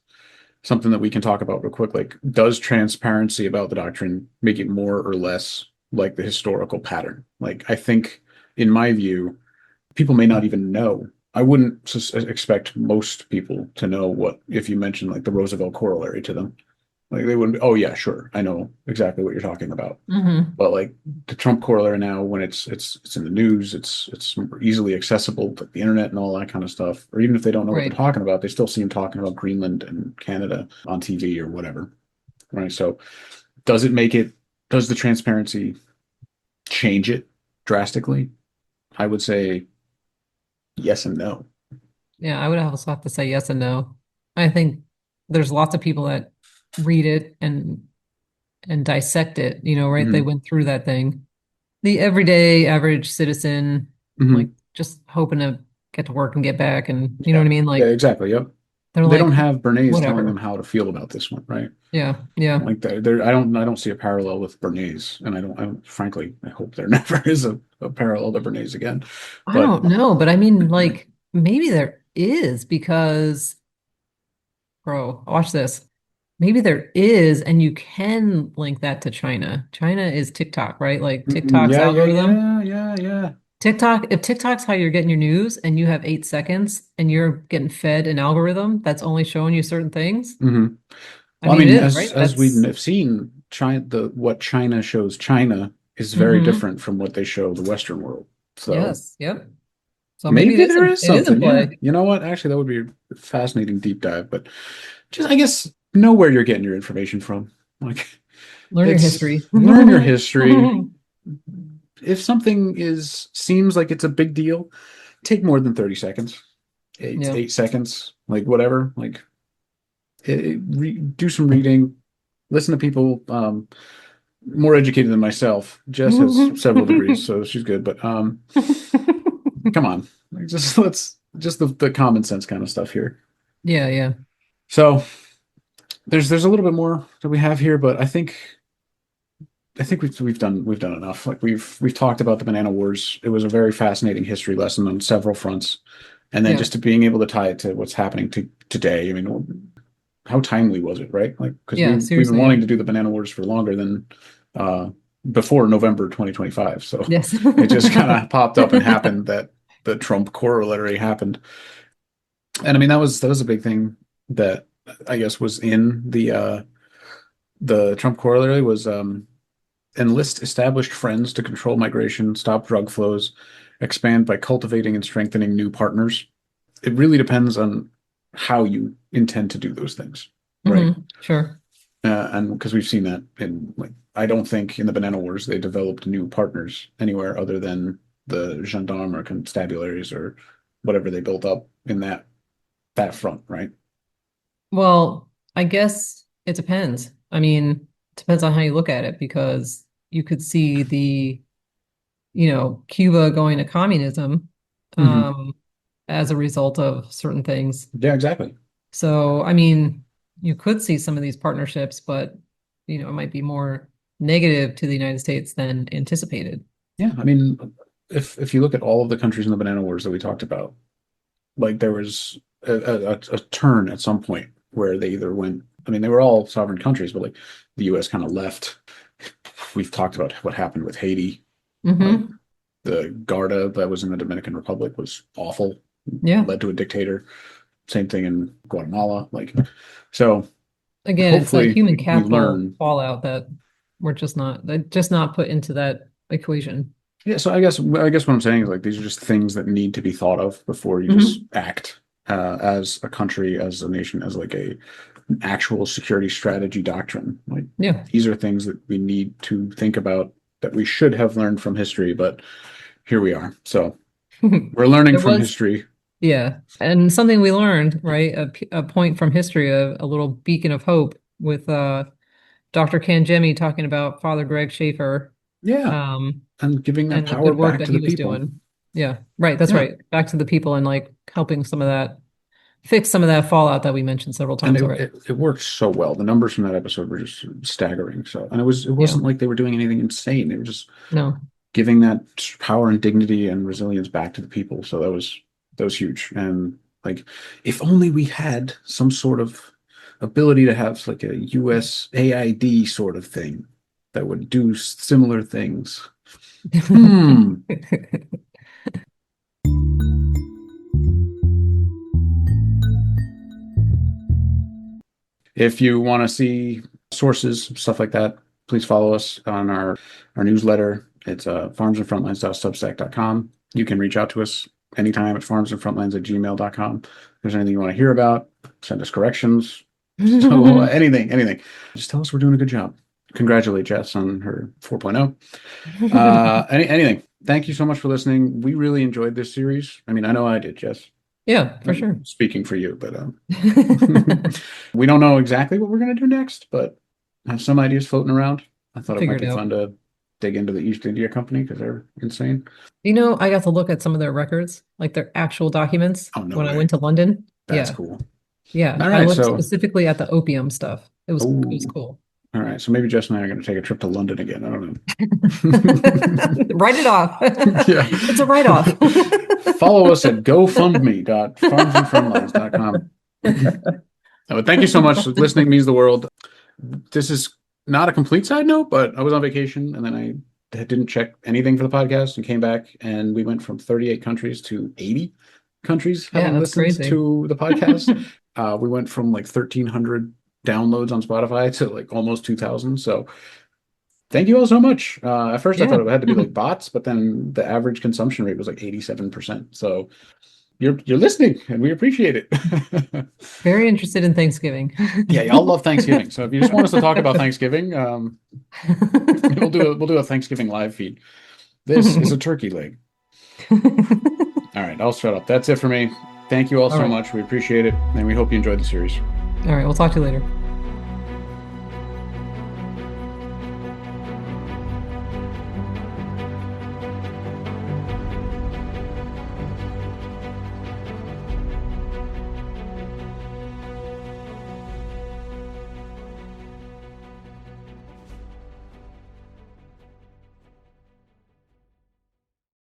Speaker 1: something that we can talk about real quick. Like, does transparency about the doctrine make it more or less like the historical pattern? Like, I think, in my view, people may not even know. I wouldn't expect most people to know what if you mention like the Roosevelt corollary to them. Like they wouldn't. Oh yeah, sure, I know exactly what you're talking about.
Speaker 2: Hmm.
Speaker 1: But like the Trump corollary now, when it's in the news, it's more easily accessible to the internet and all that kind of stuff. Or even if they don't know what they're
Speaker 2: Right.
Speaker 1: talking about, they still see them talking about Greenland and Canada on TV or whatever. Right. So does it make it? Does the transparency change it drastically? I would say yes and no.
Speaker 2: Yeah, I would also have to say yes and no. I think there's lots of people that read it and dissect it, right? They
Speaker 1: Hmm.
Speaker 2: went through that thing. The everyday average citizen, like
Speaker 1: Hmm.
Speaker 2: just hoping to get to work and get back and you know what
Speaker 1: Yeah.
Speaker 2: I mean?
Speaker 1: Yeah.
Speaker 2: Like
Speaker 1: Exactly. Yep.
Speaker 2: they're
Speaker 1: They don't
Speaker 2: like,
Speaker 1: have Bernays telling them
Speaker 2: whatever.
Speaker 1: how to feel about this one, right?
Speaker 2: Yeah, yeah.
Speaker 1: Like I don't see a parallel with Bernays, and frankly, I hope there never is a parallel to Bernays again.
Speaker 2: I
Speaker 1: But
Speaker 2: don't know, but I mean, like maybe there is because, bro, watch this. Maybe there is, and you can link that to China. China is TikTok, right? Like TikTok's
Speaker 1: yeah, yeah,
Speaker 2: algorithm.
Speaker 1: yeah, yeah, yeah.
Speaker 2: TikTok, if TikTok's how you're getting your news and you have 8 seconds and you're getting fed an algorithm that's only showing you certain things,
Speaker 1: Hmm.
Speaker 2: I
Speaker 1: Well, I
Speaker 2: mean, it
Speaker 1: mean,
Speaker 2: is,
Speaker 1: as
Speaker 2: right?
Speaker 1: as we
Speaker 2: That's
Speaker 1: have seen, China, what China shows China is very
Speaker 2: hmm
Speaker 1: different from what they show the Western world. So
Speaker 2: yes, yep. So maybe
Speaker 1: maybe there is
Speaker 2: it is in
Speaker 1: something. Yeah,
Speaker 2: play.
Speaker 1: you know what? Actually, that would be a fascinating deep dive. But just, I guess, know where you're getting your information from. Like,
Speaker 2: Learn your
Speaker 1: it's
Speaker 2: history.
Speaker 1: learn your history. If something is seems like it's a big deal, take more than 30 seconds. Eight
Speaker 2: Yeah.
Speaker 1: 8 seconds, like whatever. Like do some reading, listen to people more educated than myself. Jess has several degrees, so she's good, but come on. Like, just let's just the common sense kind of stuff here.
Speaker 2: Yeah, yeah.
Speaker 1: So there's a little bit more that we have here, but I think we've done enough. Like we've talked about the Banana Wars. It was a very fascinating history lesson on several fronts, and then
Speaker 2: Yeah.
Speaker 1: just to being able to tie it to what's happening to today. I mean, how timely was it, right? Like because
Speaker 2: Yeah,
Speaker 1: we've been
Speaker 2: seriously, yeah.
Speaker 1: wanting to do the Banana Wars for longer than uh, before November 2025. So
Speaker 2: Yes.
Speaker 1: it just kind of popped up and happened that the Trump corollary happened, and I mean that was a big thing that I guess was in the Trump corollary was enlist established friends to control migration, stop drug flows, expand by cultivating and strengthening new partners. It really depends on how you intend to do those things, right?
Speaker 2: Sure.
Speaker 1: And because we've seen that in like, I don't think in the Banana Wars they developed new partners anywhere other than the gendarme or constabularies or whatever they built up in that front, right?
Speaker 2: Well, I guess it depends. I mean, it depends on how you look at it because you could see Cuba going to communism
Speaker 1: Hmm.
Speaker 2: um, as a result of certain things.
Speaker 1: Yeah, exactly.
Speaker 2: So, I mean, you could see some of these partnerships, but it might be more negative to the United States than anticipated.
Speaker 1: Yeah, I mean, if you look at all of the countries in the Banana Wars that we talked about, like there was a turn at some point where they either went, I mean, they were all sovereign countries, but like the US kind of left. We've talked about what happened with Haiti. Like
Speaker 2: Hmm.
Speaker 1: the Garda that was in the Dominican Republic was awful,
Speaker 2: Yeah.
Speaker 1: led to a dictator. Same thing in Guatemala. Like, so
Speaker 2: Again, it's that
Speaker 1: hopefully
Speaker 2: human
Speaker 1: we
Speaker 2: capital
Speaker 1: learn.
Speaker 2: fallout that just not put into that equation.
Speaker 1: Yeah, so I guess what I'm saying is like these are just things that need to be thought of before you just
Speaker 2: Hmm.
Speaker 1: act as a country, as a nation, as like an actual security strategy doctrine. Like
Speaker 2: Yeah.
Speaker 1: these are things that we need to think about that we should have learned from history, but here we are. So we're learning
Speaker 2: There
Speaker 1: from
Speaker 2: was,
Speaker 1: history.
Speaker 2: yeah. And something we learned, right? A point from history, a little beacon of hope with Dr. Kangemi talking about Father Greg Schaefer,
Speaker 1: Yeah,
Speaker 2: um,
Speaker 1: and giving that
Speaker 2: and the
Speaker 1: power
Speaker 2: good work
Speaker 1: back
Speaker 2: that
Speaker 1: to
Speaker 2: he
Speaker 1: the
Speaker 2: was
Speaker 1: people.
Speaker 2: doing. Yeah, right. That's
Speaker 1: Yeah.
Speaker 2: right. Back to the people and like helping some of that fix some of that fallout that we mentioned several
Speaker 1: And
Speaker 2: times already.
Speaker 1: it worked so well. The numbers from that episode were just staggering. So, and it
Speaker 2: Yeah.
Speaker 1: wasn't like they were doing anything insane. They were just
Speaker 2: No.
Speaker 1: giving that power and dignity and resilience back to the people. So that was huge. And like, if only we had some sort of ability to have like a US AID sort of thing that would do similar things. Hmm. If you want to see sources, stuff like that, please follow us on our newsletter. It's farmsandfrontlines.substack.com. You can reach out to us anytime at farmsandfrontlines@gmail.com. If there's anything you want to hear about, send us corrections. So anything. Just tell us we're doing a good job. Congratulate Jess on her 4.0. Anything. Thank you so much for listening. We really enjoyed this series. I mean, I know I did, Jess.
Speaker 2: Yeah, for sure.
Speaker 1: Speaking for you, but we don't know exactly what we're going to do next, but I have some ideas floating around. I thought it might be fun to dig into the East India Company because they're insane.
Speaker 2: I got to look at some of their records, like their actual documents when I went to London.
Speaker 1: That's cool.
Speaker 2: Yeah,
Speaker 1: all right,
Speaker 2: I looked specifically at the opium stuff. It was cool.
Speaker 1: All right, so maybe Jess and I are going to take a trip to London again. I don't know.
Speaker 2: Write it off.
Speaker 1: Yeah.
Speaker 2: It's a write-off.
Speaker 1: Follow us at gofundme.farmsandfrontlines.com. But thank you so much. Listening means the world. This is not a complete side note, but I was on vacation and then I didn't check anything for the podcast and came back and we went from 38 countries to 80 countries having listened to the podcast. We went from like 1,300 downloads on Spotify to like almost 2,000. So thank you all so much. At first I thought it had to be like bots, but then the average consumption rate was like 87%. So you're listening and we appreciate it.
Speaker 2: Very interested in Thanksgiving.
Speaker 1: Yeah, y'all love Thanksgiving. So if you just want us to talk about Thanksgiving, we'll do a Thanksgiving live feed. This is a turkey leg. All right, I'll shut up. That's it for me. Thank you all so much. We appreciate it, and we hope you enjoyed the series.
Speaker 2: All right, we'll talk to you later.